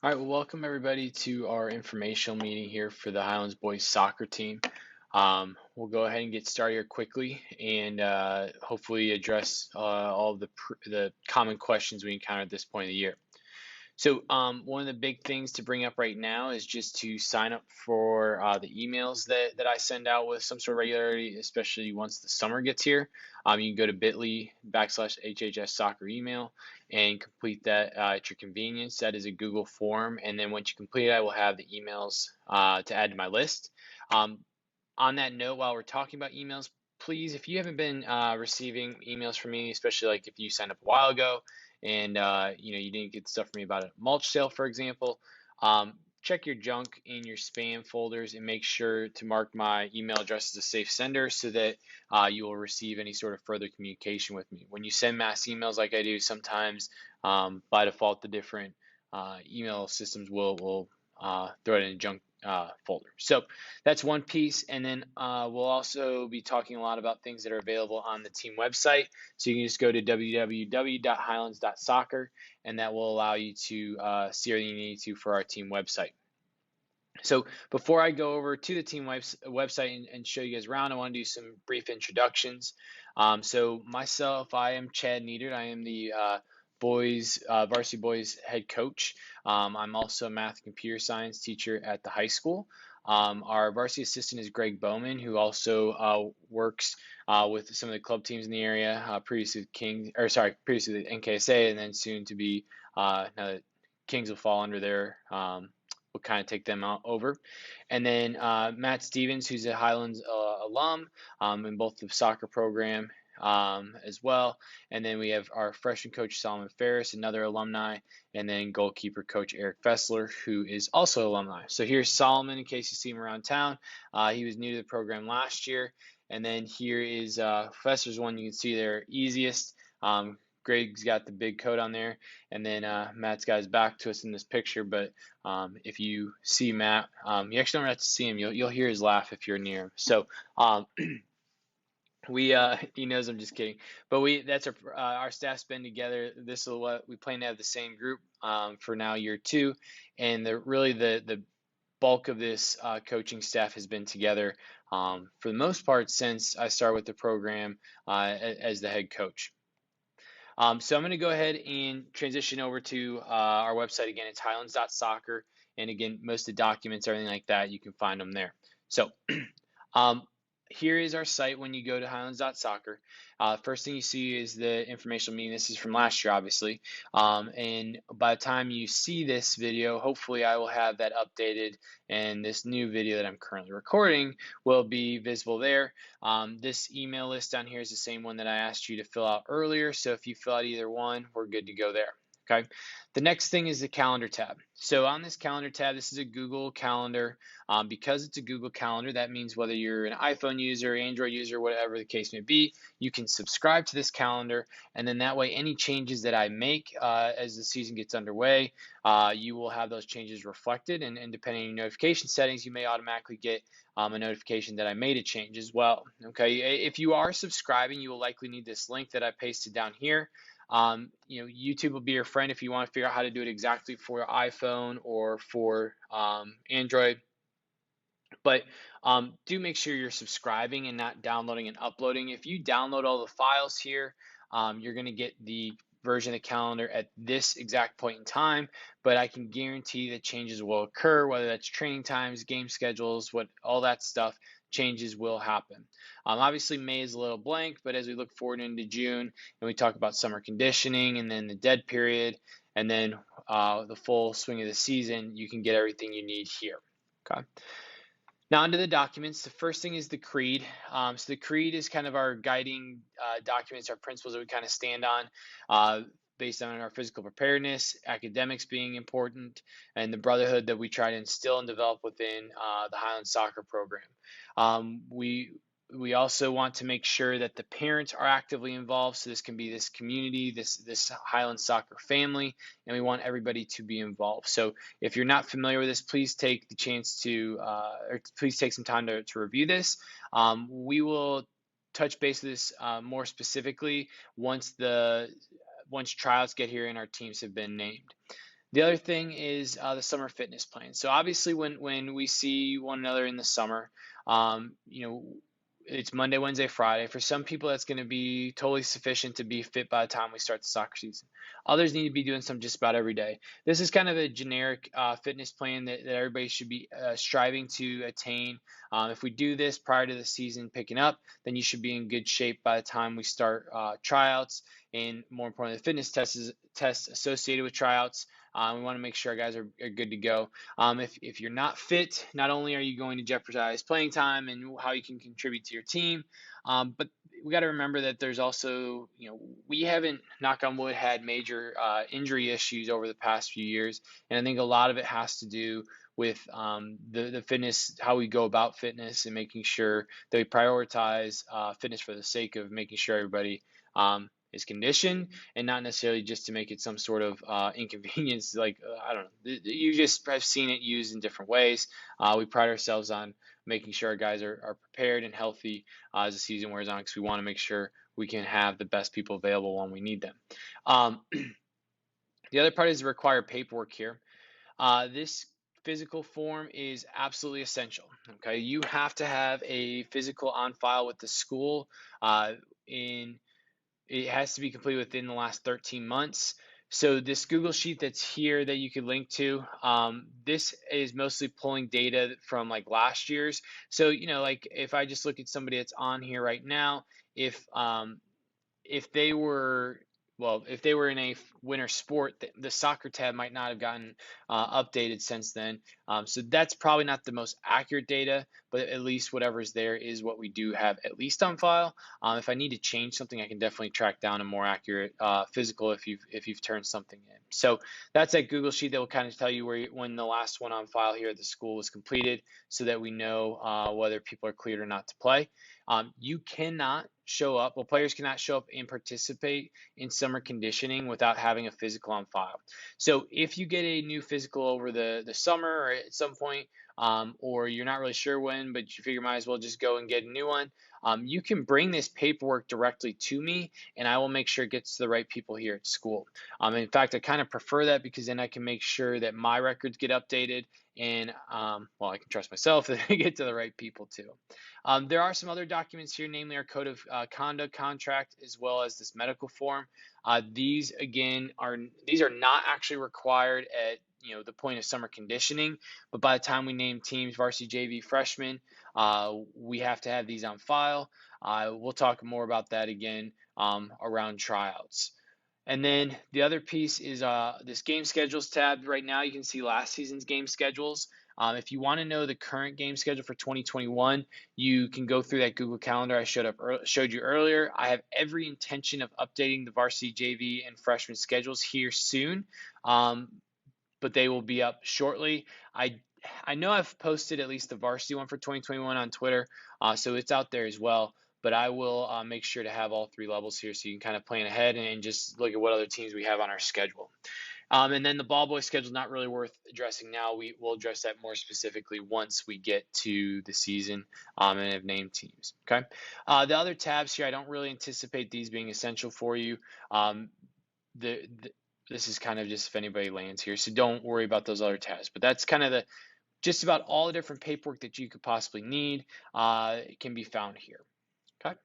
All right, well, welcome everybody to our informational meeting here for the Highlands boys soccer team. We'll go ahead and get started here quickly and hopefully address all of the common questions we encounter at this point of the year. So one of the big things to bring up right now is just to sign up for the emails that I send out with some sort of regularity, especially once the summer gets here. You can go to bit.ly/HHS soccer email and complete that at your convenience. That is a Google form. And then once you complete it, I will have the emails to add to my list. Um, on that note, while we're talking about emails, please, if you haven't been receiving emails from me, especially like if you signed up a while ago and you didn't get stuff from me about a mulch sale, for example, check your junk in your spam folders and make sure to mark my email address as a safe sender so that you will receive any sort of further communication with me. When you send mass emails like I do, sometimes by default the different email systems will throw it in a junk folder. So that's one piece. And then we'll also be talking a lot about things that are available on the team website. So you can just go to www.highlands.soccer, and that will allow you to see everything you need to for our team website. So before I go over to the team website and show you guys around, I want to do some brief introductions. So myself, I am Chad Needard. I am the varsity boys head coach. I'm also a math and computer science teacher at the high school. Our varsity assistant is Greg Bowman, who also works with some of the club teams in the area, previously previously the NKSA, and then soon to be now that Kings will fall under their we'll kind of take them out over. And then Matt Stevens, who's a Highlands alum in both the soccer program as well. And then we have our freshman coach, Solomon Ferris, another alumni, and then goalkeeper coach Eric Fessler, who is also alumni. So here's Solomon, in case you see him around town. He was new to the program last year. And then here is Fessler's one you can see there easiest. Greg's got the big coat on there, and then Matt's got his back to us in this picture. But if you see Matt, you actually don't have to see him. You'll hear his laugh if you're near him. So we he knows I'm just kidding, but that's our staff's been together. This is what we plan to have the same group for now year two, and the bulk of this coaching staff has been together for the most part since I started with the program as the head coach. So I'm going to go ahead and transition over to our website again. It's highlands.soccer. And again, most of the documents, everything like that, you can find them there. So um, here is our site when you go to highlands.soccer. First thing you see is the informational meeting. This is from last year, obviously. And by the time you see this video, hopefully I will have that updated, and this new video that I'm currently recording will be visible there. This email list down here is the same one that I asked you to fill out earlier. So if you fill out either one, we're good to go there. Okay. The next thing is the calendar tab. So on this calendar tab, this is a Google Calendar. Because it's a Google Calendar, that means whether you're an iPhone user, Android user, whatever the case may be, you can subscribe to this calendar. And then that way, any changes that I make as the season gets underway, you will have those changes reflected. And depending on your notification settings, you may automatically get a notification that I made a change as well. Okay, if you are subscribing, you will likely need this link that I pasted down here. YouTube will be your friend if you want to figure out how to do it exactly for iPhone or for Android. But do make sure you're subscribing and not downloading and uploading. If you download all the files here, you're going to get the version of the calendar at this exact point in time, but I can guarantee that changes will occur, whether that's training times, game schedules, all that stuff, changes will happen. Obviously, May is a little blank, but as we look forward into June and we talk about summer conditioning and then the dead period and then the full swing of the season, you can get everything you need here. Okay. Now onto the documents. The first thing is the creed. So the creed is kind of our guiding documents, our principles that we kind of stand on based on our physical preparedness, academics being important, and the brotherhood that we try to instill and develop within the Highlands soccer program. We also want to make sure that the parents are actively involved. So this can be this community, this Highlands soccer family, and we want everybody to be involved. So if you're not familiar with this, please take the chance to, or please take some time to review this. We will touch base with this more specifically once tryouts get here and our teams have been named. The other thing is the summer fitness plan. So obviously, when we see one another in the summer, you know, it's Monday, Wednesday, Friday. For some people, that's going to be totally sufficient to be fit by the time we start the soccer season. Others need to be doing some just about every day. This is kind of a generic fitness plan that everybody should be striving to attain. If we do this prior to the season picking up, then you should be in good shape by the time we start tryouts, and more importantly, the fitness tests associated with tryouts. We want to make sure our guys are good to go. If you're not fit, not only are you going to jeopardize playing time and how you can contribute to your team, but we got to remember that there's also, we haven't, knock on wood, had major injury issues over the past few years. And I think a lot of it has to do with the fitness, how we go about fitness, and making sure that we prioritize fitness for the sake of making sure everybody is conditioned, and not necessarily just to make it some sort of inconvenience. Like, I don't know, you just have seen it used in different ways. We pride ourselves on making sure our guys are prepared and healthy as the season wears on, because we want to make sure we can have the best people available when we need them. Um, the other part is the required paperwork here. This physical form is absolutely essential. Okay, you have to have a physical on file with the school. In It has to be completed within the last 13 months. So this Google Sheet that's here that you could link to, this is mostly pulling data from like last year's. So, like if I just look at somebody that's on here right now, if they were, if they were in a winter sport, the soccer tab might not have gotten updated since then. So that's probably not the most accurate data, but at least whatever's there is what we do have at least on file. If I need to change something, I can definitely track down a more accurate physical if you've turned something in. So that's that Google Sheet that will kind of tell you when the last one on file here at the school was completed, so that we know whether people are cleared or not to play. You cannot show up, players cannot show up and participate in summer conditioning without having a physical on file. So if you get a new physical over the summer or at some point, or you're not really sure when, but you figure might as well just go and get a new one, you can bring this paperwork directly to me, and I will make sure it gets to the right people here at school. In fact, I kind of prefer that, because then I can make sure that my records get updated, and I can trust myself that they get to the right people too. There are some other documents here, namely our code of conduct contract, as well as this medical form. These again these are not actually required at the point of summer conditioning, but by the time we name teams, varsity, JV, freshmen, we have to have these on file. We'll talk more about that again around tryouts. And then the other piece is this game schedules tab. Right now you can see last season's game schedules. If you want to know the current game schedule for 2021, you can go through that Google Calendar I showed you earlier. I have every intention of updating the varsity, JV, and freshman schedules here soon, but they will be up shortly. I know I've posted at least the varsity one for 2021 on Twitter, so it's out there as well. But I will make sure to have all three levels here, so you can kind of plan ahead and just look at what other teams we have on our schedule. And then the ball boy schedule is not really worth addressing now. Will address that more specifically once we get to the season and have named teams. Okay. The other tabs here, I don't really anticipate these being essential for you. This is kind of just if anybody lands here, so don't worry about those other tabs. But that's kind of just about all the different paperwork that you could possibly need. It can be found here. Okay.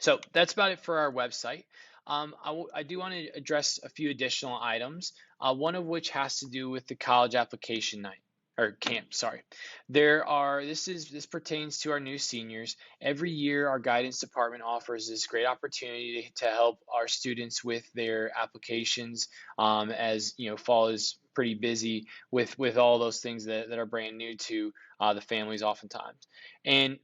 So that's about it for our website. I do want to address a few additional items, one of which has to do with the college application night or camp. Sorry, this pertains to our new seniors. Every year, our guidance department offers this great opportunity to help our students with their applications. As you know, fall is pretty busy with all those things that are brand new to the families oftentimes, and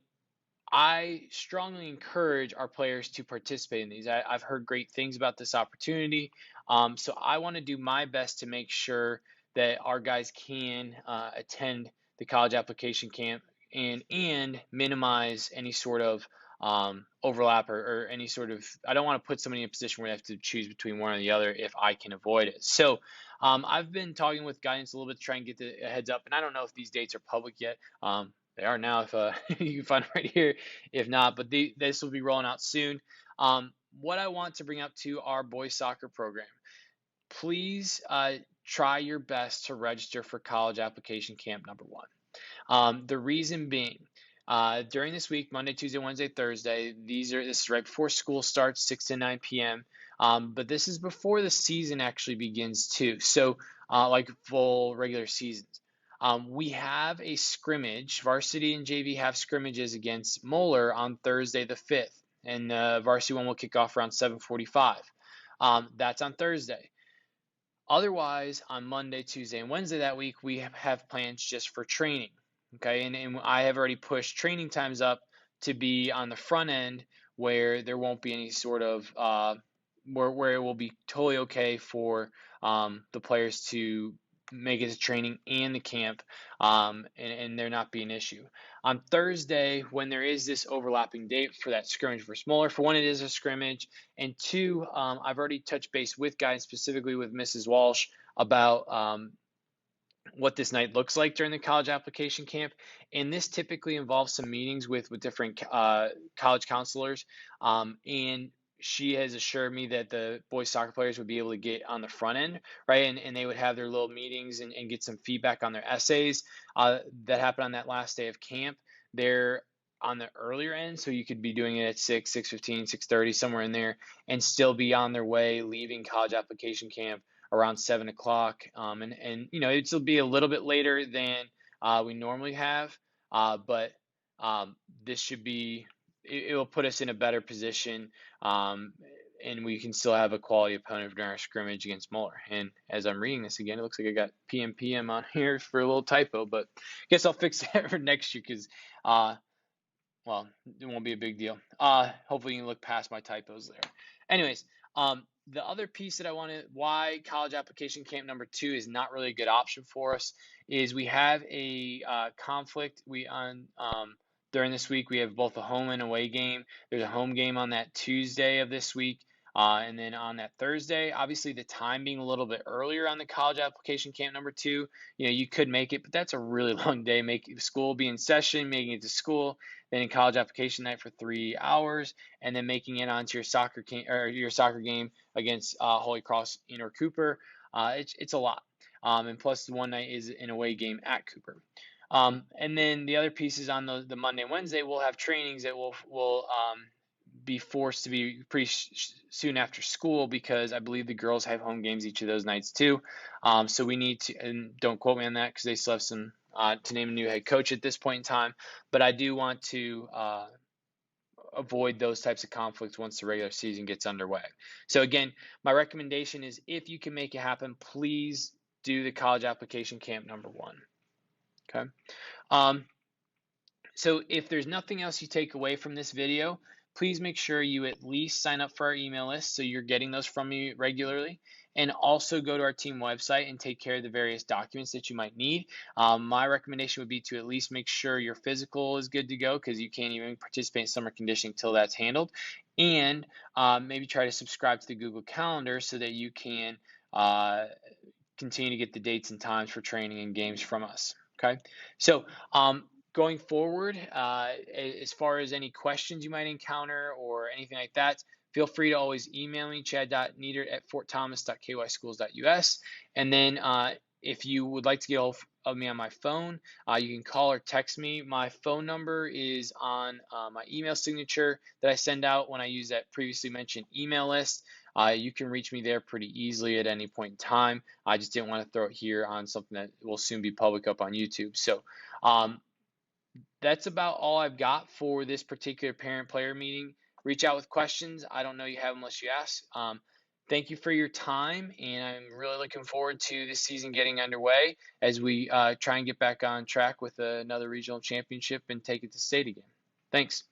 I strongly encourage our players to participate in these. I've heard great things about this opportunity. So I want to do my best to make sure that our guys can attend the college application camp and minimize any sort of overlap or any sort of, I don't want to put somebody in a position where they have to choose between one or the other if I can avoid it. So I've been talking with guidance a little bit to try and get a heads up, and I don't know if these dates are public yet. They are now if you can find them right here. If not, but this will be rolling out soon. What I want to bring up to our boys soccer program, please try your best to register for college application camp number 1. The reason being, during this week, Monday, Tuesday, Wednesday, Thursday, this is right before school starts, 6 to 9 p.m. But this is before the season actually begins too. So, like full regular seasons. We have a scrimmage. Varsity and JV have scrimmages against Moeller on Thursday the 5th, and varsity one will kick off around 7:45. That's on Thursday. Otherwise, on Monday, Tuesday, and Wednesday that week, we have plans just for training. Okay, and I have already pushed training times up to be on the front end where there won't be any sort of where it will be totally okay for the players to make it to training and the camp, and there not be an issue. On Thursday, when there is this overlapping date for that scrimmage for Smoller, for one, it is a scrimmage, and two, I've already touched base with guys, specifically with Mrs. Walsh, about what this night looks like during the college application camp. And this typically involves some meetings with different college counselors. And she has assured me that the boys soccer players would be able to get on the front end, right? And they would have their little meetings and get some feedback on their essays that happen on that last day of camp. They're on the earlier end, so you could be doing it at 6, 6:15, 6:30, somewhere in there, and still be on their way leaving college application camp around 7 o'clock. And it'll be a little bit later than we normally have, but this should be, it will put us in a better position, and we can still have a quality opponent during our scrimmage against Muller. And as I'm reading this again, it looks like I got PM on here for a little typo, but I guess I'll fix that for next year because, well, it won't be a big deal. Hopefully you can look past my typos there. Anyways, the other piece that I wanted, why college application camp number 2 is not really a good option for us, is we have a conflict. During this week, we have both a home and away game. There's a home game on that Tuesday of this week, and then on that Thursday. Obviously, the time being a little bit earlier on the college application camp number 2, you could make it, but that's a really long day. Making school be in session, making it to school, then in college application night for 3 hours, and then making it onto your soccer game against Holy Cross or Cooper. It's a lot. And plus the one night is an away game at Cooper. And then the other pieces on the Monday and Wednesday, we'll have trainings that will be forced to be pretty soon after school, because I believe the girls have home games each of those nights too. So we need to, and don't quote me on that because they still have some to name a new head coach at this point in time, but I do want to avoid those types of conflicts once the regular season gets underway. So again, my recommendation is, if you can make it happen, please do the college application camp number 1. Okay. So if there's nothing else you take away from this video, please make sure you at least sign up for our email list so you're getting those from me regularly. And also go to our team website and take care of the various documents that you might need. My recommendation would be to at least make sure your physical is good to go, because you can't even participate in summer conditioning until that's handled. And maybe try to subscribe to the Google Calendar so that you can continue to get the dates and times for training and games from us. Okay, so going forward, as far as any questions you might encounter or anything like that, feel free to always email me, chad.niedert@fortthomas.kyschools.us. And then if you would like to get hold of me on my phone, you can call or text me. My phone number is on my email signature that I send out when I use that previously mentioned email list. You can reach me there pretty easily at any point in time. I just didn't want to throw it here on something that will soon be public up on YouTube. So that's about all I've got for this particular parent-player meeting. Reach out with questions. I don't know you have unless you ask. Thank you for your time, and I'm really looking forward to this season getting underway as we try and get back on track with another regional championship and take it to state again. Thanks.